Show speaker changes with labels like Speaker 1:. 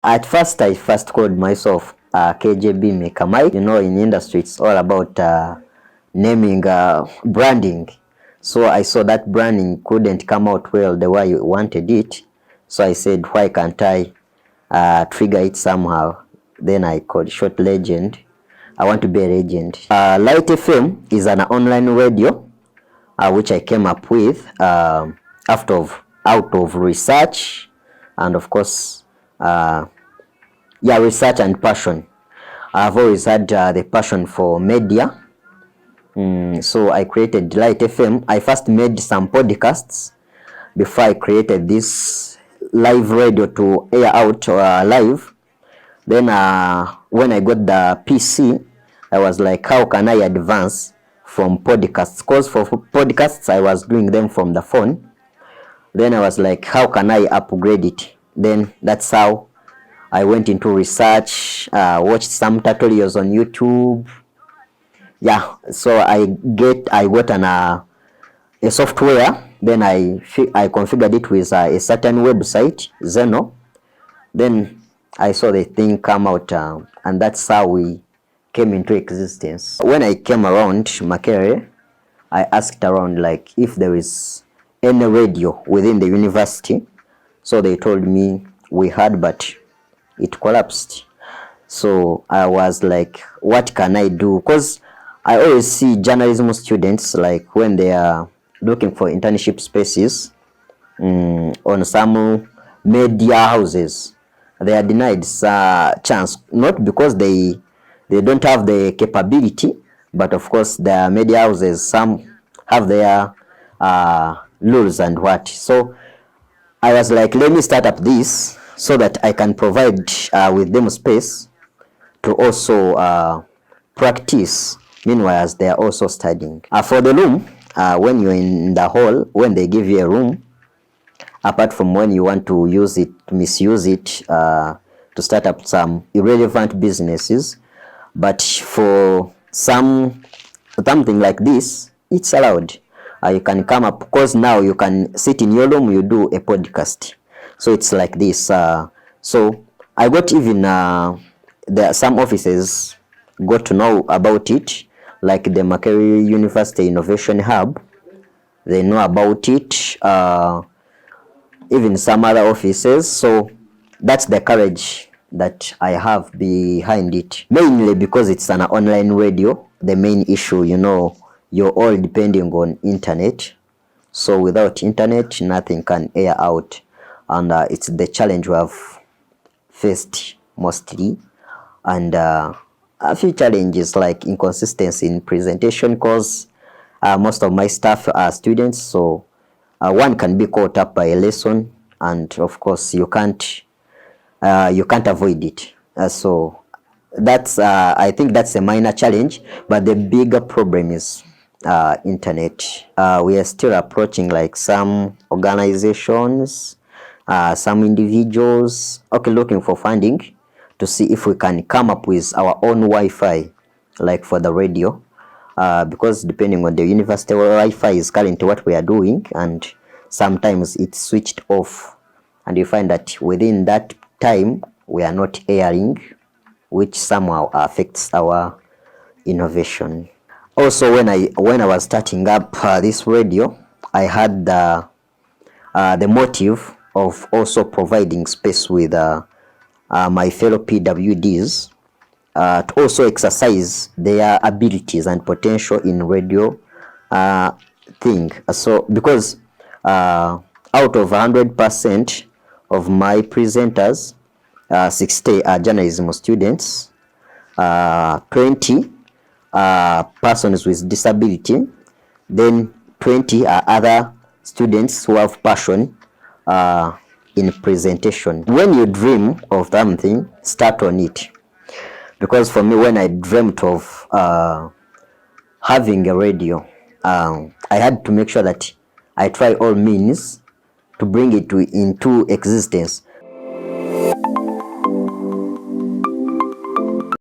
Speaker 1: At first, I first called myself KJB Maker. You know, in industry, it's all about naming, branding. So I saw that branding couldn't come out well the way you wanted it. So I said, why can't I trigger it somehow? Then I called Short Legend. I want to be a legend. Light FM is an online radio which I came up with out of research and of course research and passion. I've always had the passion for media. So I created Light FM. I first made some podcasts before I created this live radio to air out live. Then when I got the PC, I was like, how can I advance from podcasts? Because for podcasts, I was doing them from the phone. Then I was like, how can I upgrade it? Then that's how I went into research, watched some tutorials on YouTube. Yeah, so I got a software. Then I configured it with a certain website, Zeno. Then I saw the thing come out, and that's how we came into existence. When I came around Makerere, I asked around like if there is any radio within the university. So they told me we had, but it collapsed. So I was like, what can I do? Because I always see journalism students like when they are looking for internship spaces on some media houses, they are denied chance, not because they don't have the capability, but of course the media houses, some have their rules and what. So I was like, let me start up this so that I can provide with them space to also practice, meanwhile as they are also studying. For the room, when you're in the hall, when they give you a room, apart from when you want to use it, misuse it to start up some irrelevant businesses, but for something like this, it's allowed. You can come up, because now you can sit in your room, you do a podcast. So it's like this. So I got even there are some offices got to know about it, like the Makerere University Innovation Hub. They know about it. Even some other offices. So that's the courage that I have behind it, mainly because it's an online radio. The main issue, you know, you're all depending on internet. So without internet, nothing can air out, and it's the challenge we have faced mostly. And a few challenges like inconsistency in presentation, because most of my staff are students, so one can be caught up by a lesson, and of course you can't avoid it. So that's I think that's a minor challenge, but the bigger problem is internet. We are still approaching like some organizations, some individuals, looking for funding to see if we can come up with our own Wi-Fi, like for the radio. Because depending on the university, Wi-Fi is currently what we are doing, and sometimes it's switched off, and you find that within that time we are not airing, which somehow affects our innovation. Also, when I was starting up this radio, I had the motive of also providing space with my fellow PWDs to also exercise their abilities and potential in radio thing. So because out of 100% of my presenters, 60 are journalism students, 20 are persons with disability, then 20 are other students who have passion in presentation. When you dream of something, start on it. Because for me, when I dreamt of having a radio, I had to make sure that I try all means to bring it into existence.